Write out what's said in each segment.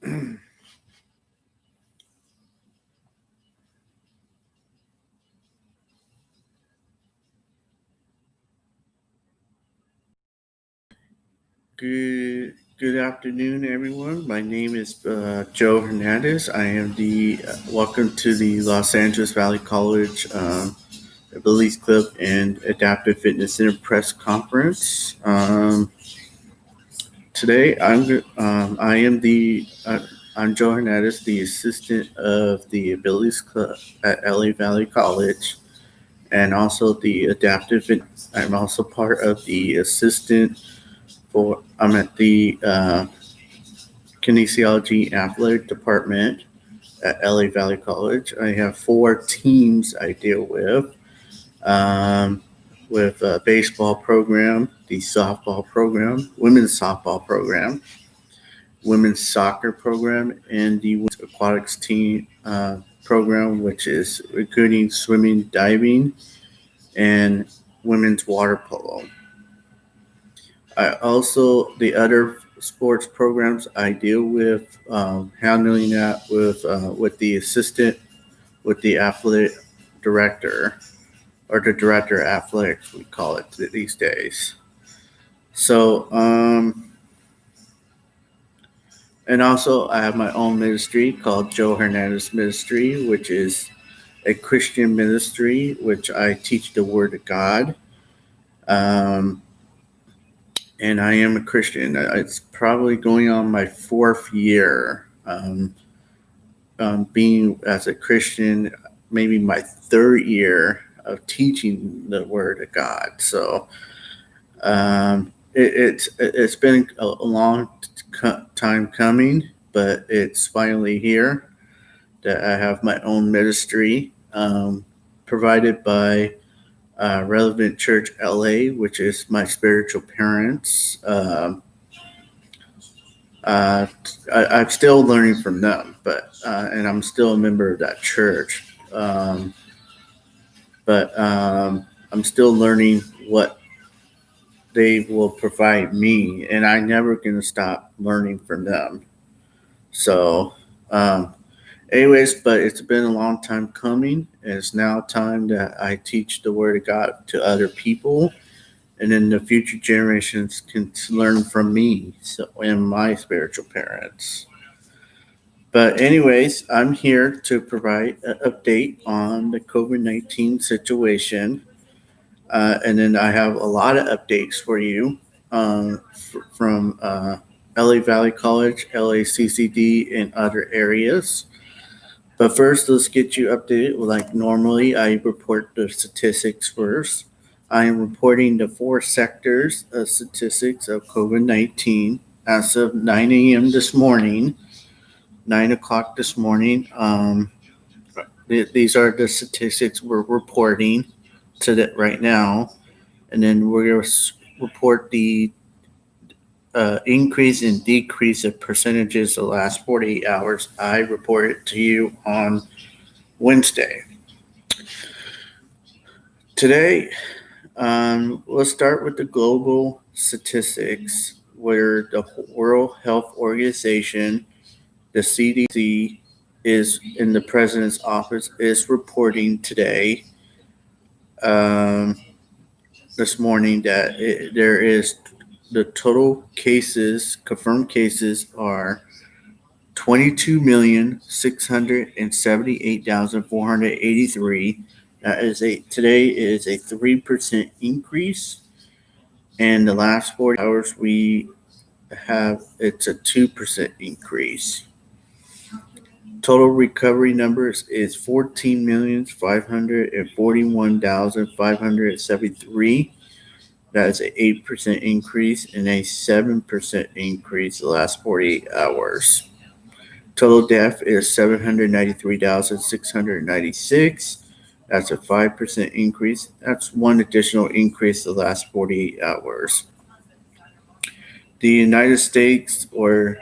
Good afternoon, everyone. My name is Joe Hernandez. I am the welcome to the Los Angeles Valley College Abilities Club and Adaptive Fitness Center press conference. Today, I am I'm Joe Hernandez, the assistant of the Abilities Club at LA Valley College, and also the adaptive. I'm also part of the assistant for. I'm at the kinesiology athletic department at LA Valley College. I have 4 teams I deal with a baseball program, the softball program, women's softball program, women's soccer program, and the women's aquatics team program, which is including swimming, diving, and women's water polo. I also, the other sports programs I deal with, handling that with the assistant, with the athletic director, or the director of athletics, we call it these days. So, and also I have my own ministry called Joe Hernandez Ministry, which is a Christian ministry, which I teach the Word of God. And I am a Christian. It's probably going on my 4th year being as a Christian, maybe my 3rd year of teaching the Word of God. So it's been a long time coming, but it's finally here that I have my own ministry provided by Relevant Church LA, which is my spiritual parents. I'm still learning from them, and I'm still a member of that church. But I'm still learning what they will provide me, and I'm never going to stop learning from them. So, anyways, but it's been a long time coming. It's now time that I teach the Word of God to other people, and then the future generations can learn from me and my spiritual parents. But anyways, I'm here to provide an update on the COVID-19 situation. And then I have a lot of updates for you from LA Valley College, LACCD, and other areas. But first, let's get you updated. Like normally, I report the statistics first. I am reporting the 4 sectors of statistics of COVID-19 as of 9 a.m. this morning, 9 o'clock this morning. These are the statistics we're reporting to that right now. And then we're going to report the increase and decrease of percentages the last 48 hours. I reported to you on Wednesday. Today, let's start with the global statistics, where the World Health Organization, the CDC, is in the president's office, is reporting today, this morning, that there is the total cases, confirmed cases, are 22,678,483. Today is a 3% increase, and the last 40 hours it's a 2% increase. Total recovery numbers is 14,541,573. That is an 8% increase and a 7% increase the last 48 hours. Total death is 793,696. That's a 5% increase. That's one additional increase the last 48 hours. The United States, or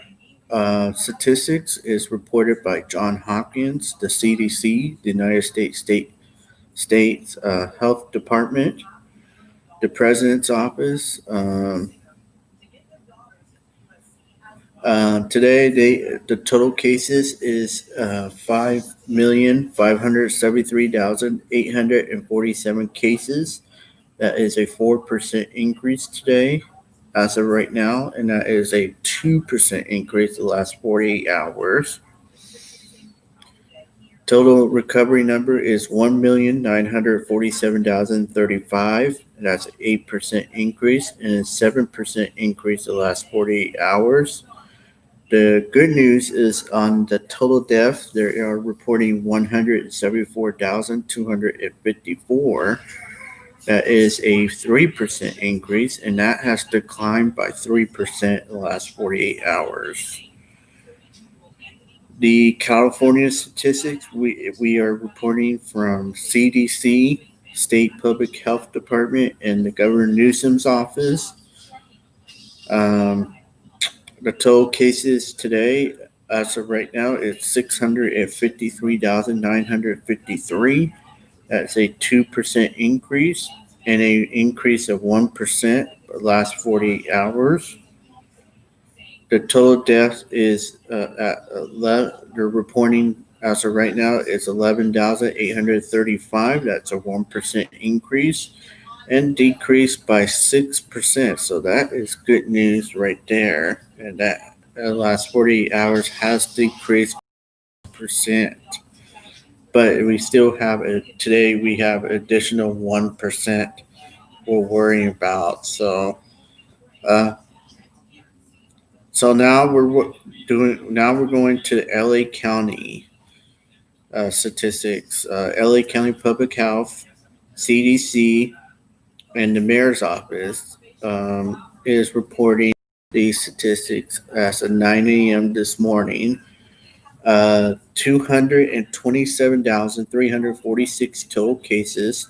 statistics, is reported by Johns Hopkins, the CDC, the United States Health Department, the President's Office, Today, the total cases is 5,573,847 cases. That is a 4% increase today, as of right now, and that is a 2% increase the last 48 hours. Total recovery number is 1,947,035. That's an 8% increase and a 7% increase the last 48 hours. The good news is on the total deaths, they are reporting 174,254. That is a 3% increase, and that has declined by 3% in the last 48 hours. The California statistics we are reporting from CDC, State Public Health Department, and the Governor Newsom's office. The total cases today, as of right now, is 653,953. That's a 2% increase and an increase of 1% the last 48 hours. The total death is they're reporting as of right now is 11,835. That's a 1% increase and decreased by 6%. So that is good news right there. And that the last 48 hours has decreased percent. But we still have today we have additional 1% we're worrying about. So now we're going to LA County statistics. LA County Public Health, CDC, and the mayor's office is reporting these statistics as of 9 a.m. this morning. 227,346 total cases.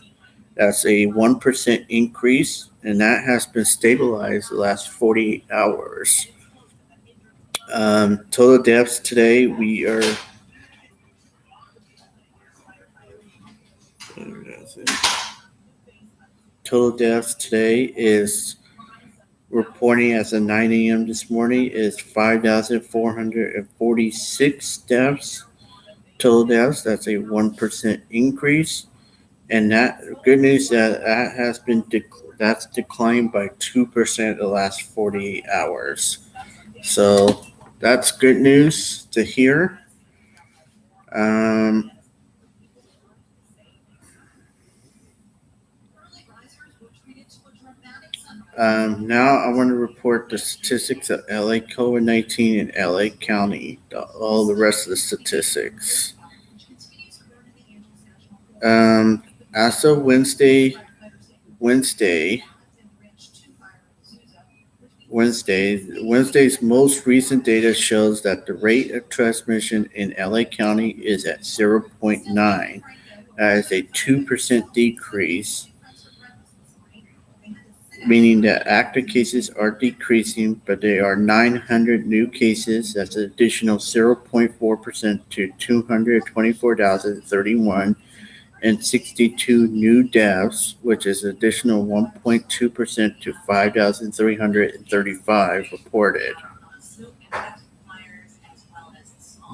That's a 1% increase, and that has been stabilized the last 48 hours. Total deaths today, total deaths today is reporting as of 9 a.m. this morning is 5,446 deaths. Total deaths, that's a 1% increase. And that good news that has been that's declined by 2% the last 48 hours. So that's good news to hear. Now I want to report the statistics of LA COVID-19 in LA County, all the rest of the statistics. As of Wednesday's most recent data shows that the rate of transmission in LA County is at 0.9. That is a 2% decrease, meaning that active cases are decreasing, but there are 900 new cases. That's an additional 0.4% to 224,031, and 62 new deaths, which is additional 1.2% to 5,335 reported.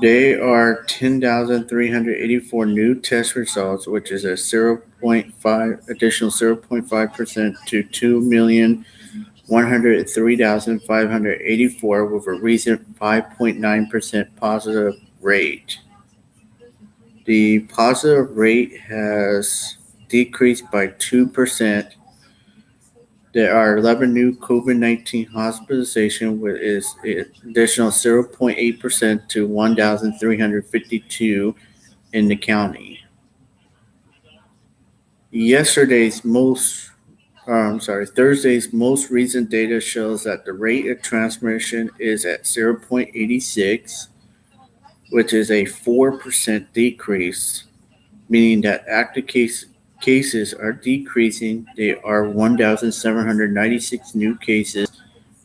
There are 10,384 new test results, which is a 0.5 additional 0.5% to 2,103,584 with a recent 5.9% positive rate. The positive rate has decreased by 2%. There are 11 new COVID-19 hospitalization, which is an additional 0.8% to 1,352 in the county. Thursday's most recent data shows that the rate of transmission is at 0.86, which is a 4% decrease, meaning that active cases are decreasing. There are 1,796 new cases,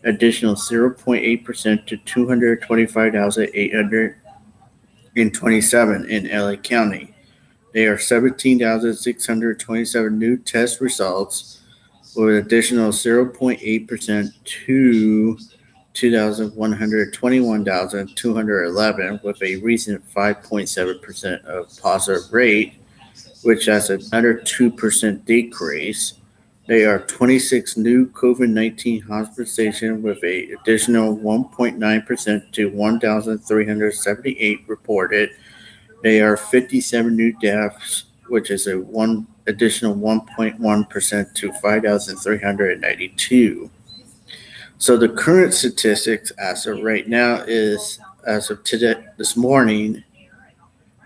additional 0.8% to 225,827 in LA County. There are 17,627 new test results with additional 0.8% to 221,211 with a recent 5.7% of positive rate, which has another 2% decrease. There are 26 new COVID-19 hospitalizations with an additional 1.9% to 1,378 reported. There are 57 new deaths, which is a one additional 1.1% to 5,392. So the current statistics as of right now is, as of today, this morning,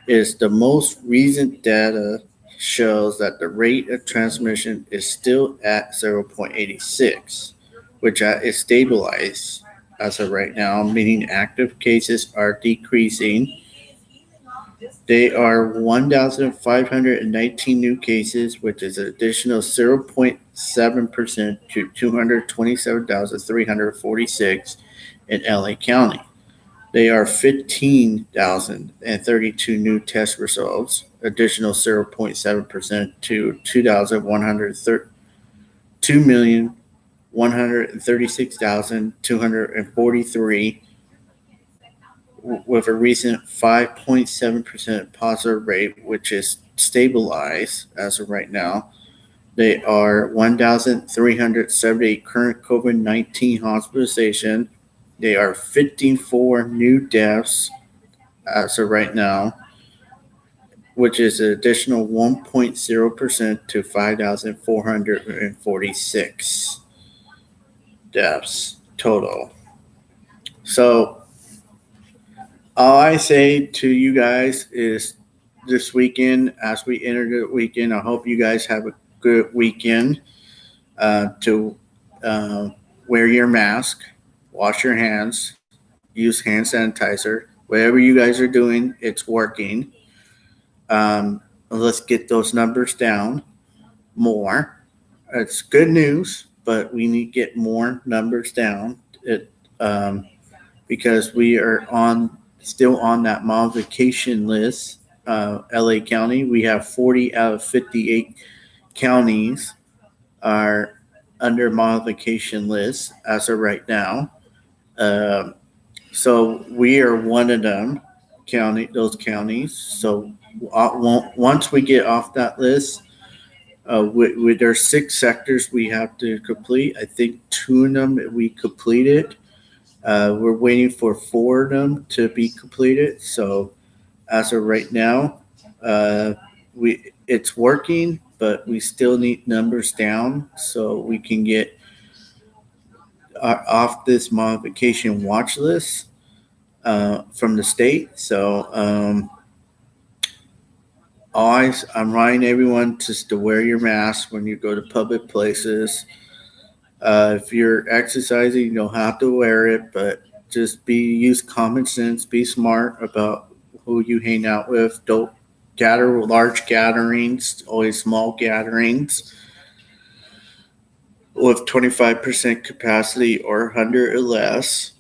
is the most recent data shows that the rate of transmission is still at 0.86, which is stabilized as of right now, meaning active cases are decreasing. They are 1,519 new cases, which is an additional 0.7% to 227,346 in LA County. They are 15,032 new test results, additional 0.7% to 2,136,243 with a recent 5.7% positive rate, which is stabilized as of right now. They are 1,378 current COVID-19 hospitalization. They are 54 new deaths as of right now, which is an additional 1.0% to 5,446 deaths total. So all I say to you guys is this weekend, as we enter the weekend, I hope you guys have a good weekend. To wear your mask, wash your hands, use hand sanitizer. Whatever you guys are doing, it's working. Let's get those numbers down more. It's good news, but we need to get more numbers down. Because we are still on that modification list. LA County, we have 40 out of 58 counties are under modification list as of right now. So we are one of those counties. So once we get off that list, there's 6 sectors we have to complete. I think 2 of them we completed. We're waiting for 4 of them to be completed. So as of right now, it's working, but we still need numbers down so we can get off this modification watch list from the state. So always, I'm reminding everyone just to wear your mask when you go to public places. If you're exercising, you don't have to wear it, but just use common sense. Be smart about who you hang out with. Don't gather large gatherings, always small gatherings with 25% capacity or 100 or less.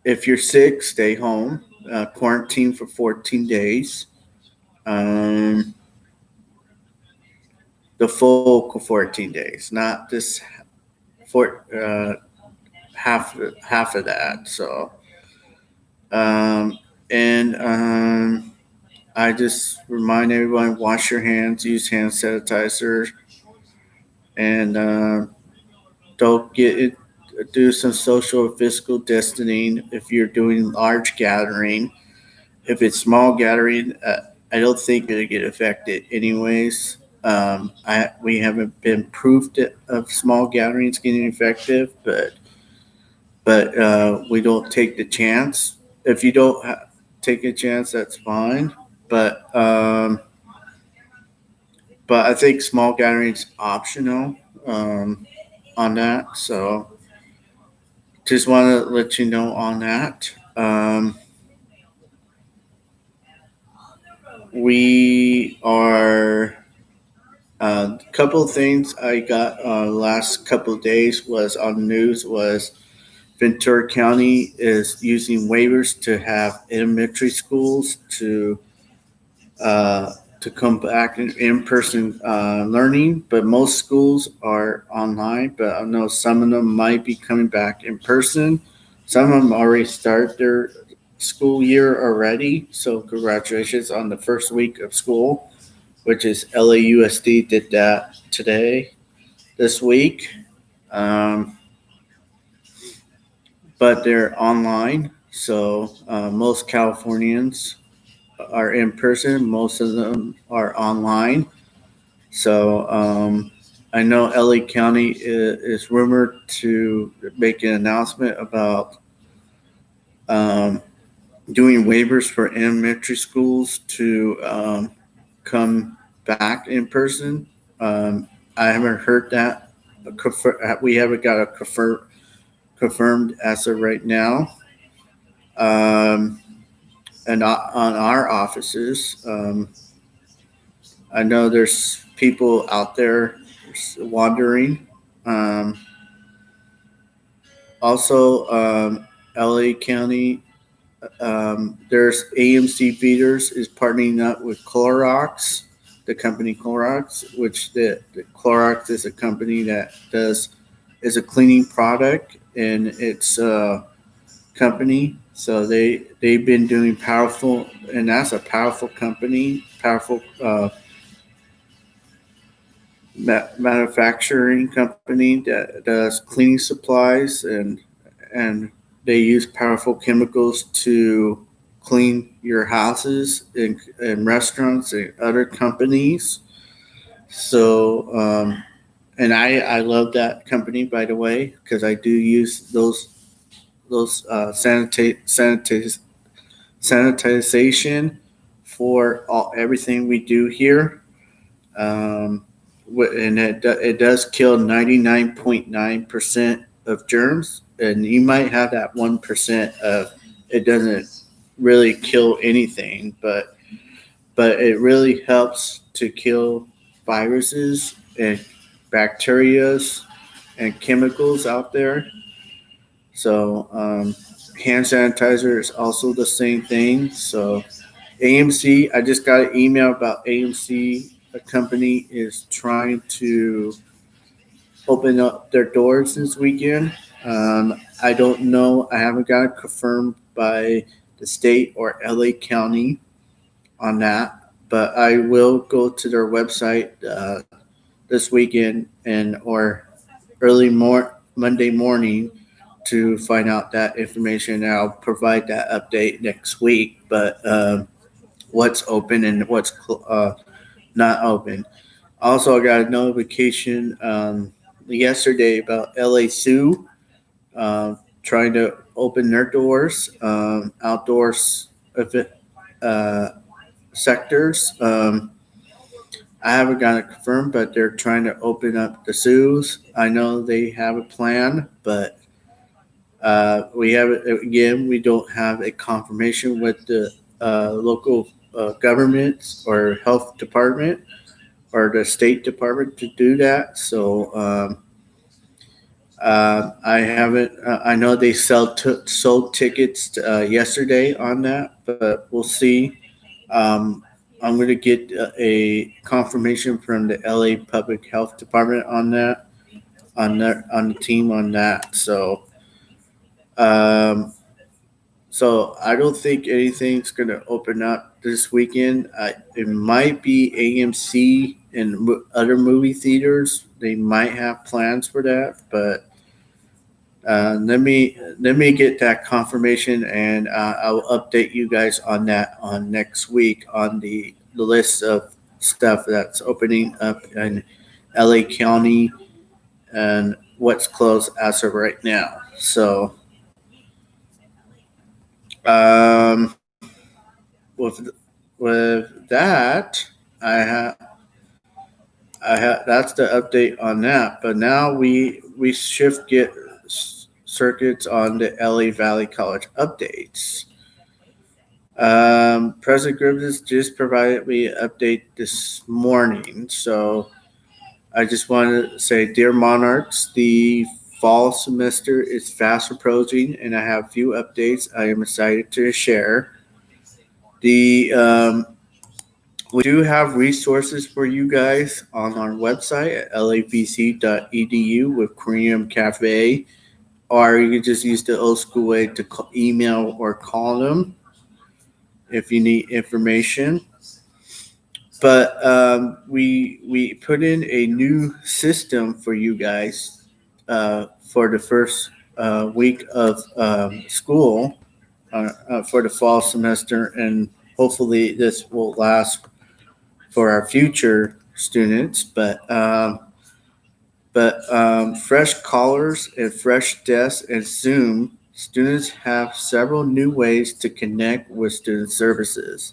If you're sick, stay home. Quarantine for 14 days. The full 14 days, not just half of that. So, I just remind everyone: wash your hands, use hand sanitizer, and don't do some social or physical distancing if you're doing large gathering. If it's small gathering, I don't think it'll get affected anyways. We haven't been proof of small gatherings getting effective, but we don't take the chance. If you don't take a chance, that's fine. But I think small gatherings optional on that. So just want to let you know on that. We are a couple of things I got last couple of days was on the news was Ventura County is using waivers to have elementary schools to to come back in-person learning, but most schools are online. But I know some of them might be coming back in person. Some of them already start their school year already. So congratulations on the first week of school, which is LAUSD did that today, this week. Um, but they're online. So most Californians are in person. Most of them are online. So I know LA County is rumored to make an announcement about um, doing waivers for elementary schools to come back in person. I haven't heard that. We haven't got a confirmed as of right now. Um, and on our offices, I know there's people out there wandering. Um, Also, LA County, there's AMC Feeders is partnering up with Clorox, the company Clorox, which the Clorox is a company that is a cleaning product, and it's a company. So they've been doing powerful, and that's a powerful company, powerful manufacturing company that does cleaning supplies, and they use powerful chemicals to clean your houses and restaurants and other companies. So and I love that company, by the way, because I do use those sanitization for everything we do here. Um, and it does kill 99.9% of germs, and you might have that 1% of it doesn't really kill anything, but it really helps to kill viruses and bacterias and chemicals out there. So hand sanitizer is also the same thing. So AMC, I just got an email about AMC. A company is trying to open up their doors this weekend. I don't know. I haven't got it confirmed by the state or LA County on that, but I will go to their website this weekend and or Monday morning to find out that information. And I'll provide that update next week. But what's open and what's not open. Also, I got a notification yesterday about LA Zoo trying to open their doors, outdoors uh, sectors. I haven't got it confirmed, but they're trying to open up the zoos. I know they have a plan, but we have again. We don't have a confirmation with the local governments or health department or the state department to do that. So I haven't. I know they sold tickets yesterday on that, but we'll see. Um, I'm going to get a confirmation from the LA Public Health Department on that, on the team on that. Um, so I don't think anything's going to open up this weekend. It might be AMC and other movie theaters. They might have plans for that, but let me get that confirmation, and I'll update you guys on that on next week on the list of stuff that's opening up in LA County and what's closed as of right now. So um, with that, I have that's the update on that. But now we shift get circuits on the LA Valley College updates. President Griffiths just provided me an update this morning, so I just want to say, dear monarchs, the fall semester is fast approaching, and I have a few updates I am excited to share. The We do have resources for you guys on our website at lapc.edu with Cream Cafe, or you can just use the old school way to email or call them if you need information. But we put in a new system for you guys for the first week of school for the fall semester, and hopefully this will last for our future students. But fresh callers and fresh desks and Zoom, students have several new ways to connect with student services.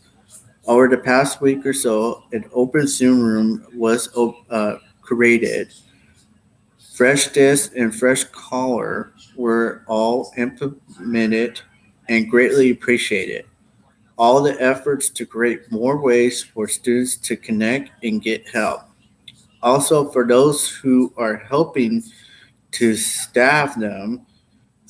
Over the past week or so, an open Zoom room was created. Fresh Desk and Fresh Caller were all implemented and greatly appreciated. All the efforts to create more ways for students to connect and get help. Also, for those who are helping to staff them,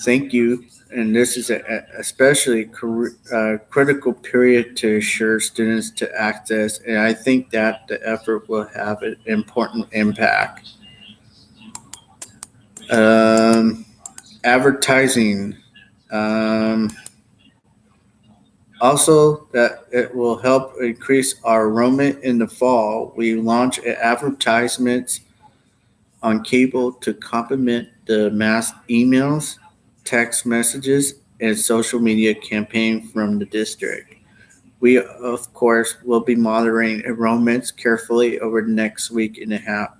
thank you. And this is especially critical period to assure students to access. And I think that the effort will have an important impact. Um, Advertising. Um, Also, that it will help increase our enrollment in the fall. We launch advertisements on cable to complement the mass emails, text messages, and social media campaign from the district. We, of course, will be monitoring enrollments carefully over the next week and a half.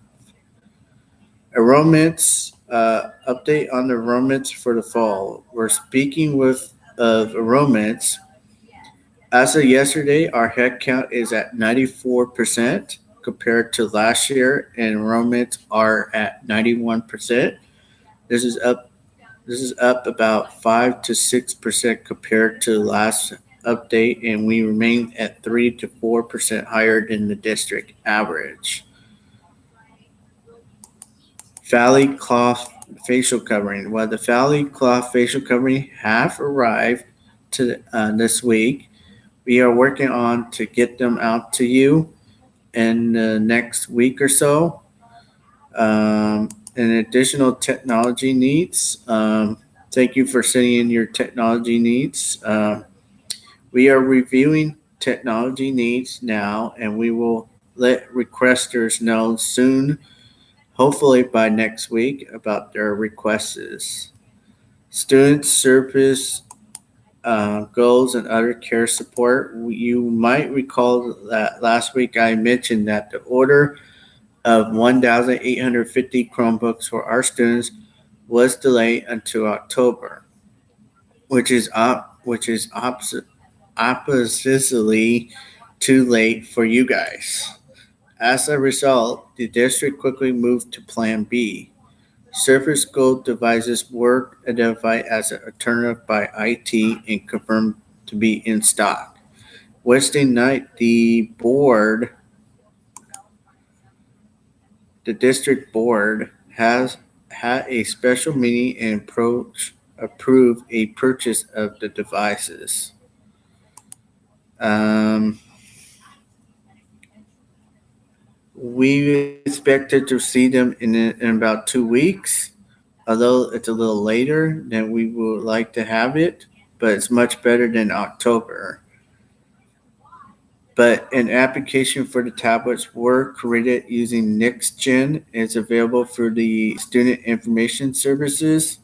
Enrollments, update on the enrollments for the fall. We're speaking with of enrollments. As of yesterday, our head count is at 94% compared to last year, and enrollments are at 91%. This is up. This is up about 5 to 6% compared to last update, and we remain at 3 to 4% higher than the district average. Valley cloth facial covering. Well, the Valley cloth facial covering have arrived to this week. We are working on to get them out to you in the next week or so. And additional technology needs. Thank you for sending in your technology needs. We are reviewing technology needs now, and we will let requesters know soon, hopefully by next week, about their requests. Student service goals and other care support. You might recall that last week I mentioned that the order of 1,850 Chromebooks for our students was delayed until October, which is oppositely too late for you guys. As a result, the district quickly moved to Plan B. Surface Go devices were identified as an alternative by IT and confirmed to be in stock. Wednesday night, the district board, has had a special meeting and approved a purchase of the devices. Um, we expected to see them in about 2 weeks, although it's a little later than we would like to have it, but it's much better than October. But an application for the tablets were created using NextGen. It's available for the Student Information Services,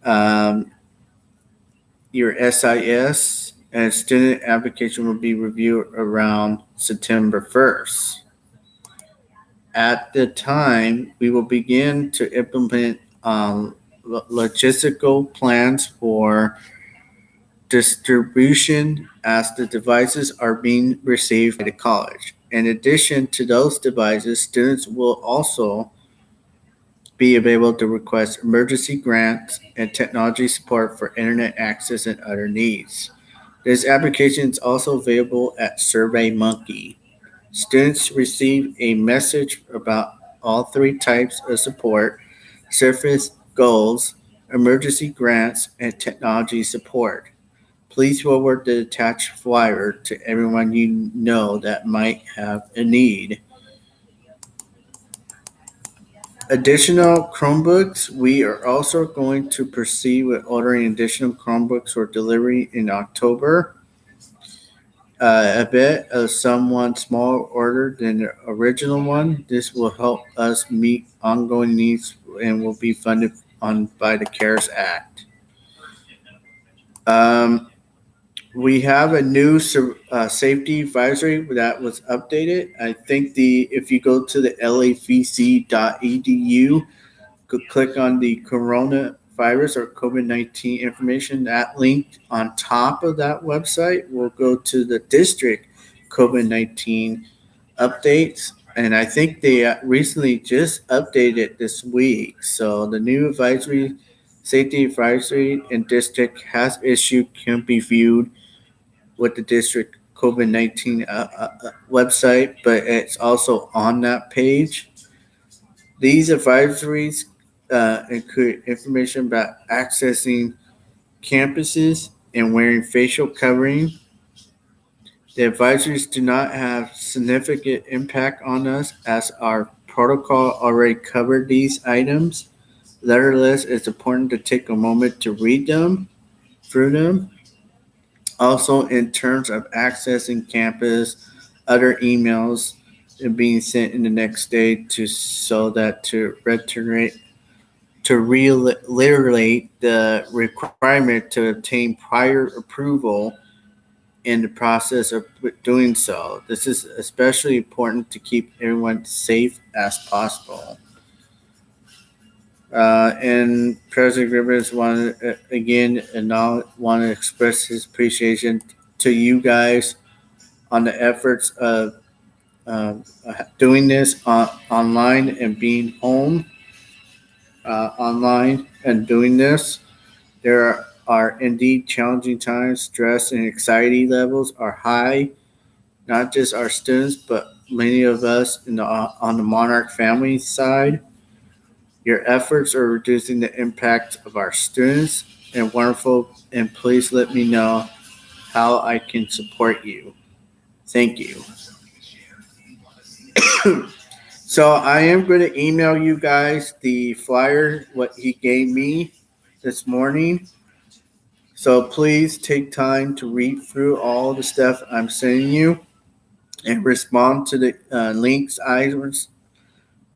um, your SIS, and student application will be reviewed around September 1st. At the time, we will begin to implement logistical plans for distribution as the devices are being received by the college. In addition to those devices, students will also be able to request emergency grants and technology support for internet access and other needs. This application is also available at SurveyMonkey. Students receive a message about all three types of support: surface goals, emergency grants, and technology support. Please forward the attached flyer to everyone you know that might have a need. Additional Chromebooks. We are also going to proceed with ordering additional Chromebooks for delivery in October. A bit of someone smaller order than the original one. This will help us meet ongoing needs and will be funded by the CARES Act. Um, we have a new safety advisory that was updated. I think if you go to the lavc.edu, click on the coronavirus or COVID-19 information. That link on top of that website will go to the district COVID-19 updates. And I think they recently just updated this week. So the new safety advisory in district has issued can be viewed with the district COVID-19 website, but it's also on that page. These advisories include information about accessing campuses and wearing facial covering. The advisories do not have significant impact on us as our protocol already covered these items. Nevertheless, it's important to take a moment to read them through them. Also, in terms of accessing campus, other emails and being sent in the next day so that to reiterate the requirement to obtain prior approval in the process of doing so. This is especially important to keep everyone safe as possible. And President Rivers want to express his appreciation to you guys on the efforts of doing this online and being home online and doing this. There are indeed challenging times. Stress and anxiety levels are high, not just our students, but many of us on the Monarch family side. Your efforts are reducing the impact of our students and wonderful, and please let me know how I can support you. Thank you. So I am going to email you guys the flyer, what he gave me this morning. So please take time to read through all the stuff I'm sending you and respond to the links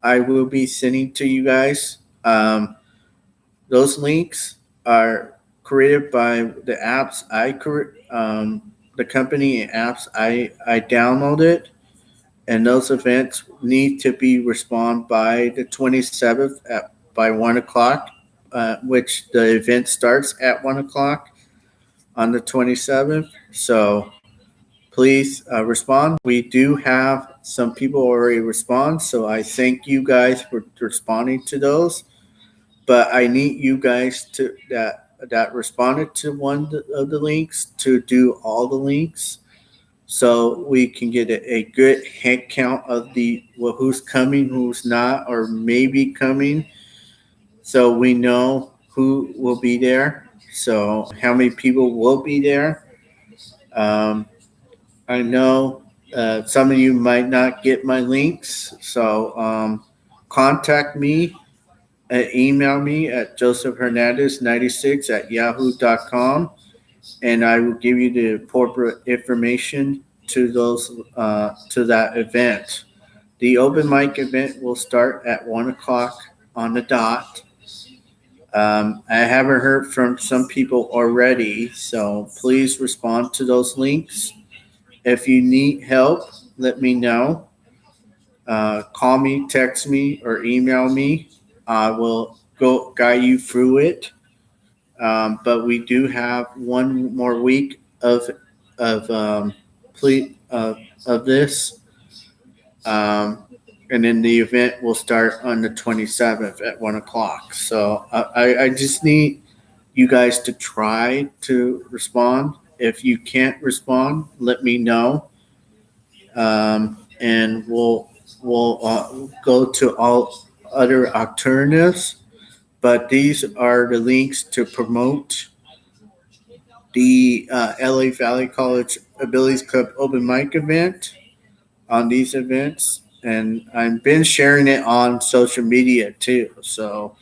I will be sending to you guys. Those links are created by the apps the company and apps I downloaded, and those events need to be responded by the 27th by 1 o'clock, which the event starts at 1 o'clock on the 27th. So please respond. We do have some people already respond, so I thank you guys for responding to those. But I need you guys that responded to one of the links to do all the links, so we can get a good head count of who's coming, who's not, or maybe coming, so we know who will be there. So how many people will be there? I know some of you might not get my links, so contact me. Email me at josephhernandez96@yahoo.com, and I will give you the appropriate information to that event. The open mic event will start at 1 o'clock on the dot. I haven't heard from some people already, so please respond to those links. If you need help, let me know. Call me, text me, or email me. I will go guide you through it. But we do have one more week of of this, and then the event will start on the 27th at 1 o'clock. So I just need you guys to try to respond. If you can't respond, let me know, and we'll go to all other alternatives. But these are the links to promote the LA Valley College Abilities Club open mic event on these events, and I've been sharing it on social media too. So,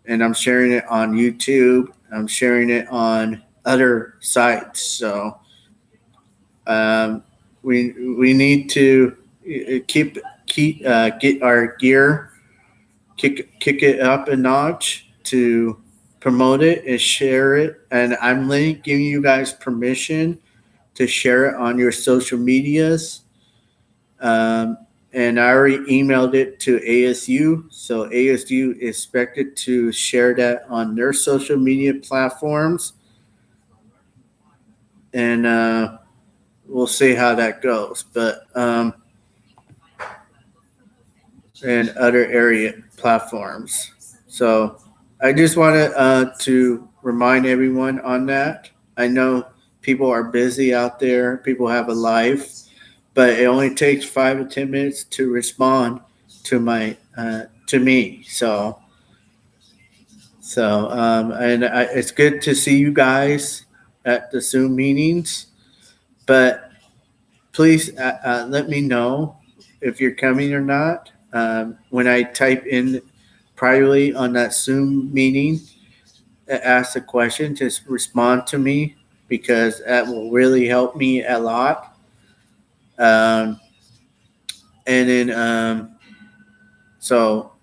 and I'm sharing it on YouTube. I'm sharing it on other sites. So, um, we need to keep get our gear, kick it up a notch to promote it and share it. And I'm giving you guys permission to share it on your social medias. Um, and I already emailed it to ASU, so ASU is expected to share that on their social media platforms, and we'll see how that goes. But and other area platforms. So I just wanted to remind everyone on that. I know people are busy out there. People have a life, but it only takes 5 to 10 minutes to respond to me. And it's good to see you guys at the Zoom meetings. But please let me know if you're coming or not. When I type in privately on that Zoom meeting, ask a question, just respond to me because that will really help me a lot. Um, and then so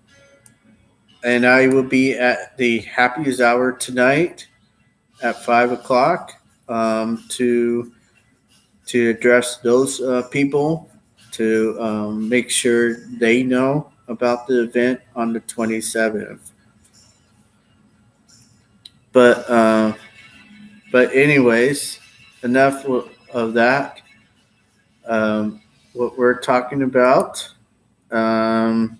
and I will be at the Happy's Hour tonight at 5 o'clock to address those people to make sure they know about the event on the 27th. But but anyways, enough of that. What we're talking about. Um,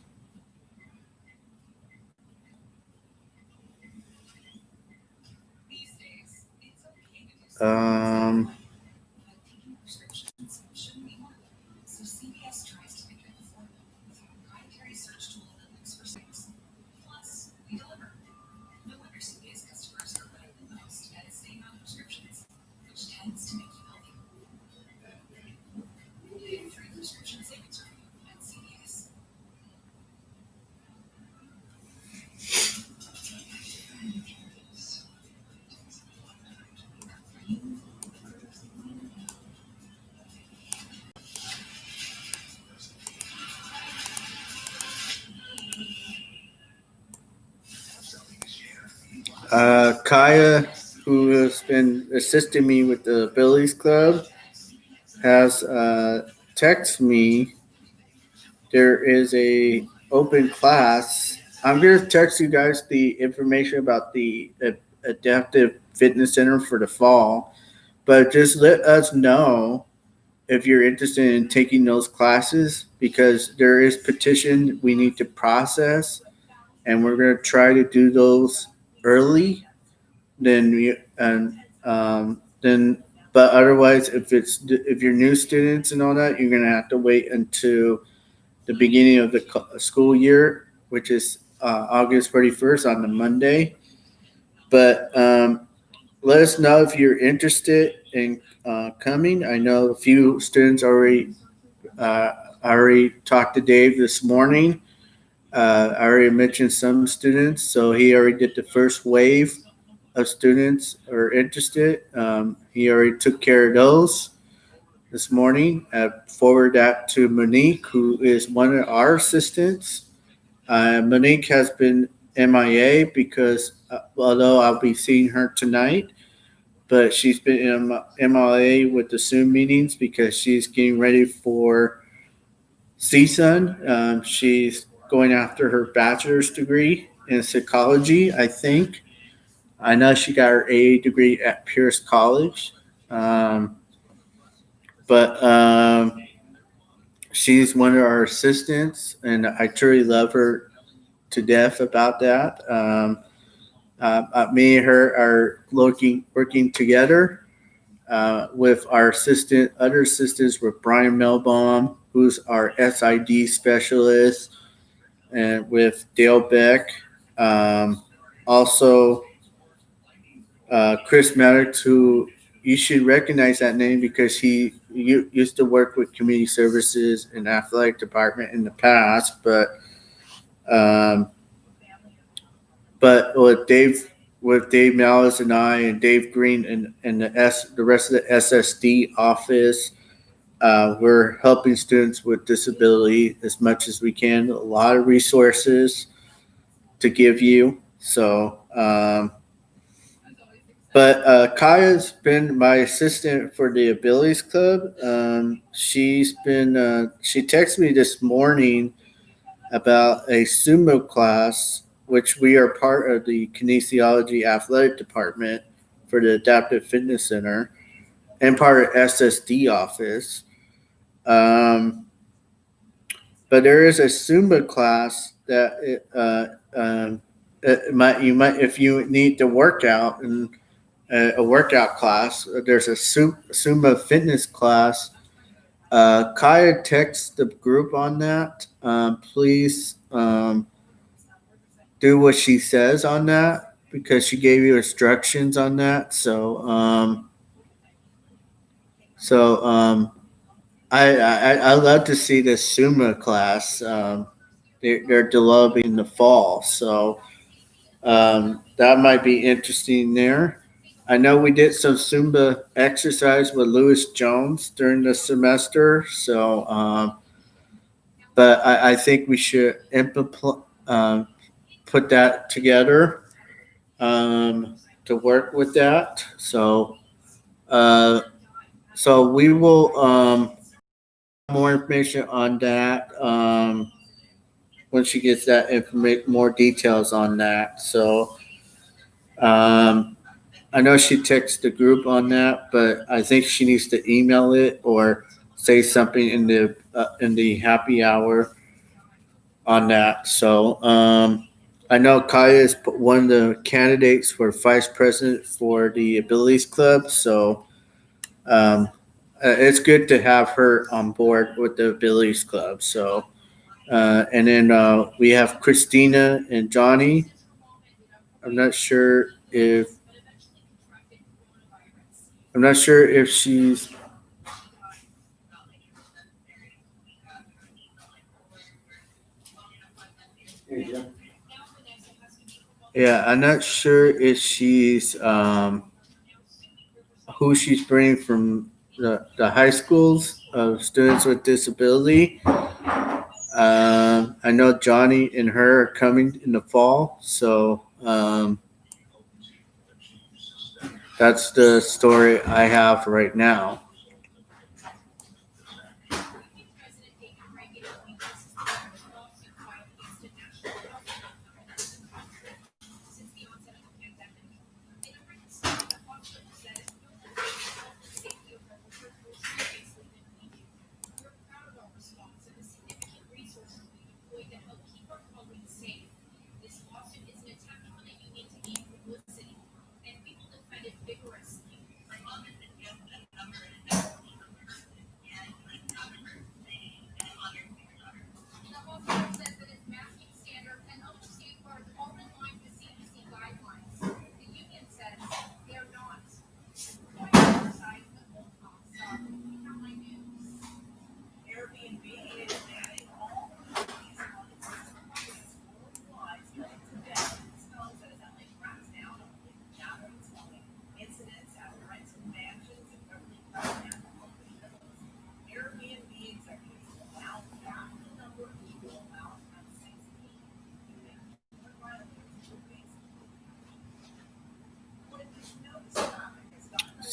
um, Kaya, who has been assisting me with the Billies Club, has texted me. There is a open class. I'm going to text you guys the information about the Adaptive Fitness Center for the fall, but just let us know if you're interested in taking those classes because there is petition we need to process, and we're going to try to do those early. Then but otherwise, if you're new students and all that, you're going to have to wait until the beginning of the school year, which is August 31st on the Monday. But let us know if you're interested in coming. I know a few students already talked to Dave this morning. I already mentioned some students, so he already did the first wave of students are interested. He already took care of those this morning. Forward that to Monique, who is one of our assistants. Monique has been MIA because although I'll be seeing her tonight, but she's been MIA with the Zoom meetings because she's getting ready for CSUN. She's going after her bachelor's degree in psychology, I think. I know she got her AA degree at Pierce College. But she's one of our assistants, and I truly love her to death about that. Me and her are working together with our other assistants with Brian Melbaum, who's our SID specialist, and with Dale Beck. Also, Chris Maddox, who you should recognize that name because he used to work with community services and athletic department in the past, um, but with Dave Malice and I and Dave Green and the rest of the SSD office, we're helping students with disability as much as we can. A lot of resources to give you. But Kaya's been my assistant for the Abilities Club. She texted me this morning about a sumo class, which we are part of the kinesiology athletic department for the Adaptive Fitness Center and part of SSD office. Um, but there is a Zumba class that you might if you need to work out and a workout class. There's a Zumba fitness class. Kaya text the group on that. Please do what she says on that because she gave you instructions on that. So I love to see this Suma class. They're developing in the fall, so that might be interesting there. I know we did some Zumba exercise with Lewis Jones during the semester, but I think we should put that together to work with that. Uh, so we will more information on that when she gets that information, more details on that. Um, I know she texted the group on that, but I think she needs to email it or say something in the happy hour on that. I know Kaya is one of the candidates for vice president for the Abilities Club. Um, it's good to have her on board with the Abilities Club. And then we have Christina and Johnny. I'm not sure if she's. Yeah, I'm not sure if she's who she's bringing from the high schools of students with disability. I know Johnny and her are coming in the fall, that's the story I have right now.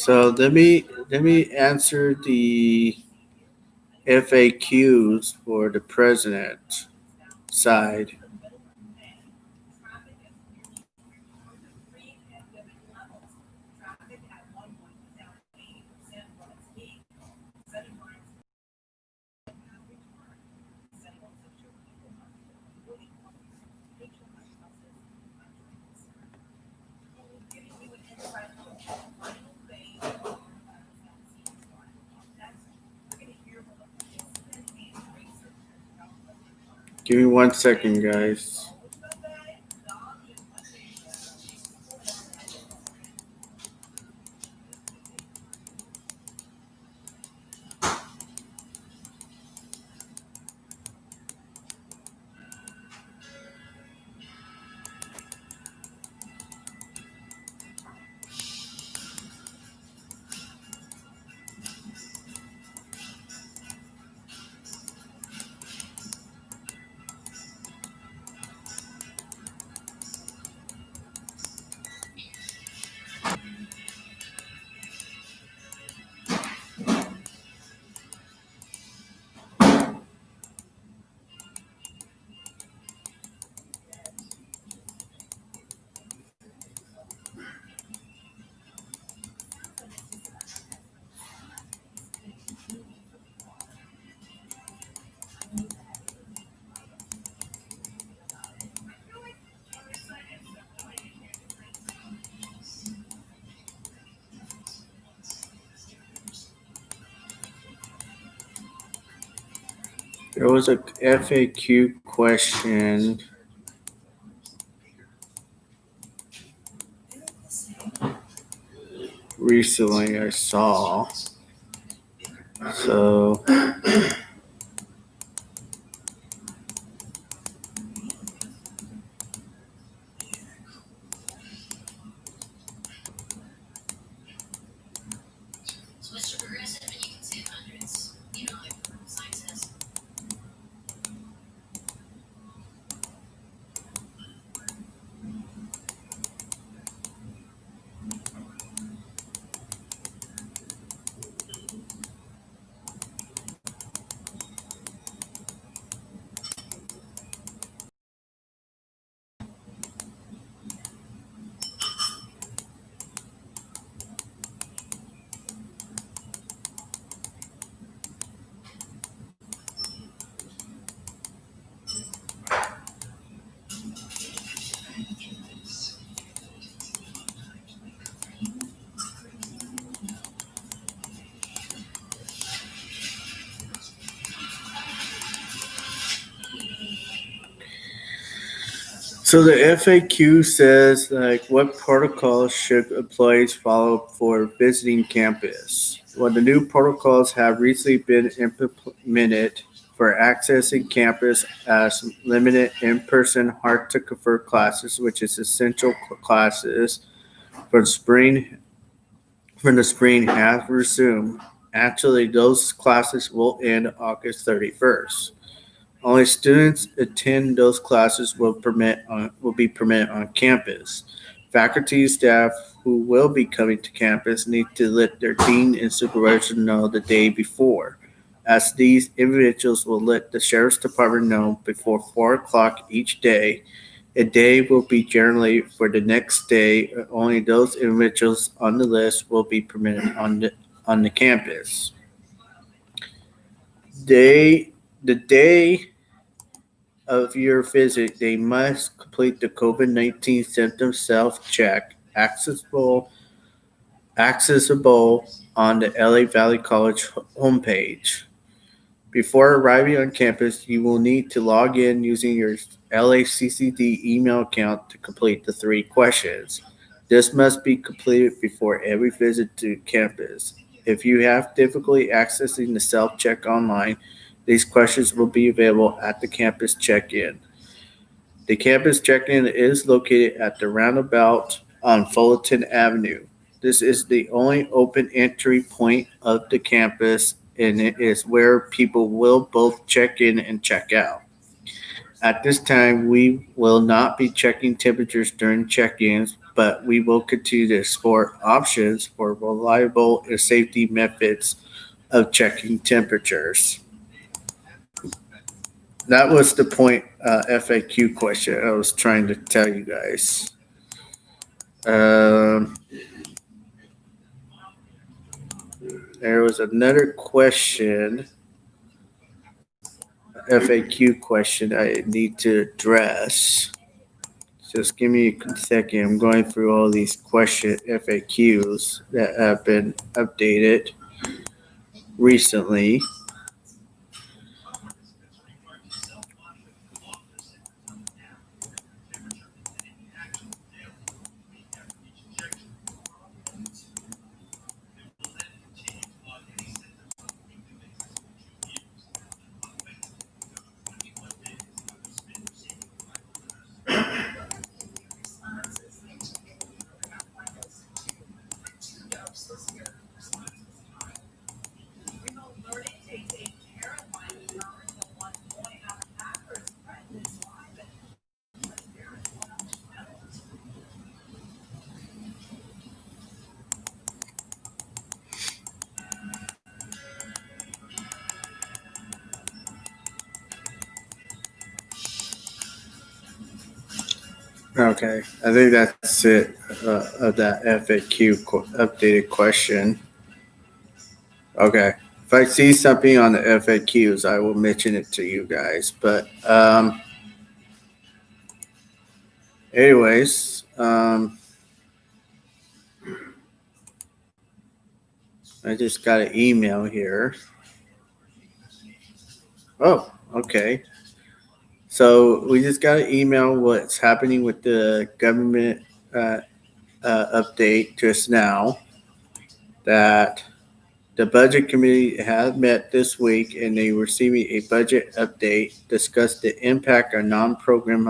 So let me answer the FAQs for the president side. Give me 1 second, guys. There was a FAQ question recently I saw. So So the FAQ says like what protocols should employees follow for visiting campus? Well, the new protocols have recently been implemented for accessing campus as limited in-person hard to convert classes, which is essential classes for the spring have resumed. Actually, those classes will end August 31st. Only students attend those classes will be permitted on campus. Faculty and staff who will be coming to campus need to let their dean and supervisor know the day before, as these individuals will let the sheriff's department know before 4 o'clock each day. A day will be generally for the next day. Only those individuals on the list will be permitted on the campus. The day of your visit, they must complete the COVID-19 symptom self-check accessible on the LA Valley College homepage. Before arriving on campus, you will need to log in using your LACCD email account to complete the 3 questions. This must be completed before every visit to campus. If you have difficulty accessing the self-check online, these questions will be available at the campus check-in. The campus check-in is located at the roundabout on Fullerton Avenue. This is the only open entry point of the campus, and it is where people will both check in and check out. At this time, we will not be checking temperatures during check-ins, but we will continue to explore options for reliable and safety methods of checking temperatures. That was the point FAQ question I was trying to tell you guys. Um, there was another question, FAQ question I need to address. Just give me a second. I'm going through all these question FAQs that have been updated recently. Okay, I think that's it of that FAQ updated question. Okay, if I see something on the FAQs, I will mention it to you guys. But anyways, I just got an email here. Oh, okay. So we just got an email what's happening with the government uh, update just now that the budget committee has met this week and they receiving a budget update, discussed the impact on non-program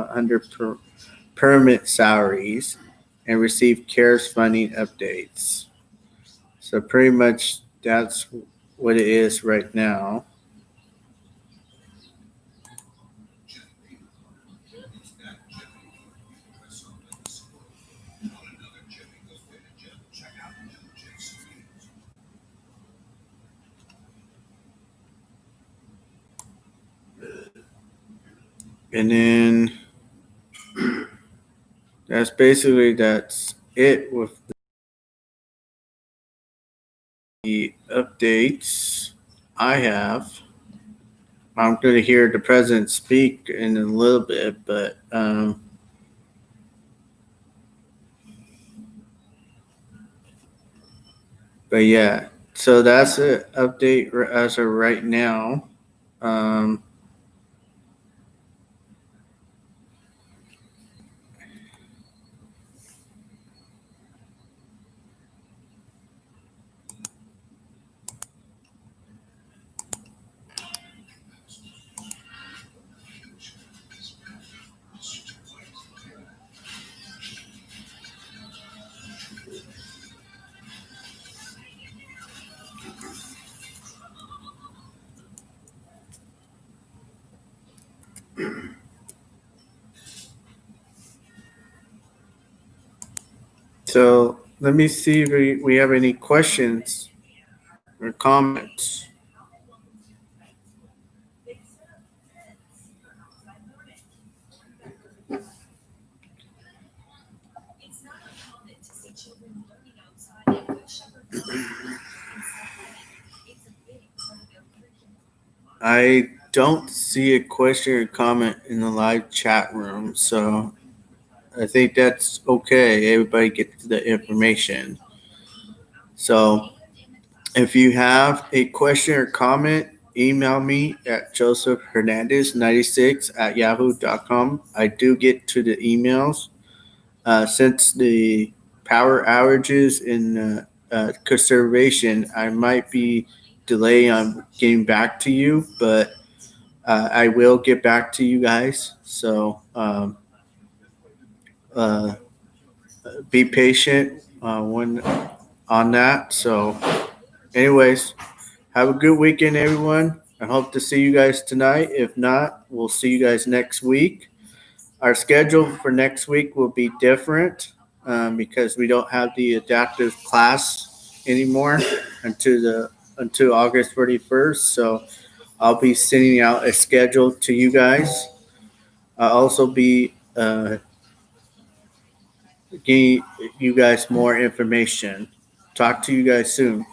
permit salaries, and received CARES funding updates. So pretty much that's what it is right now. And then that's it with the updates I have. I'm going to hear the president speak in a little bit, but yeah. So that's an update as of right now. Um, so let me see if we have any questions or comments. I don't see a question or comment in the live chat room, so I think that's okay. Everybody gets the information. So if you have a question or comment, email me at josephhernandez96 at yahoo.com. I do get to the emails. Since the power outages in conservation, I might be delayed on getting back to you, but I will get back to you guys. So uh, be patient when on that. So, anyways, have a good weekend, everyone. I hope to see you guys tonight. If not, we'll see you guys next week. Our schedule for next week will be different because we don't have the adaptive class anymore until August 31st. So I'll be sending out a schedule to you guys. I'll also be getting you guys more information. Talk to you guys soon.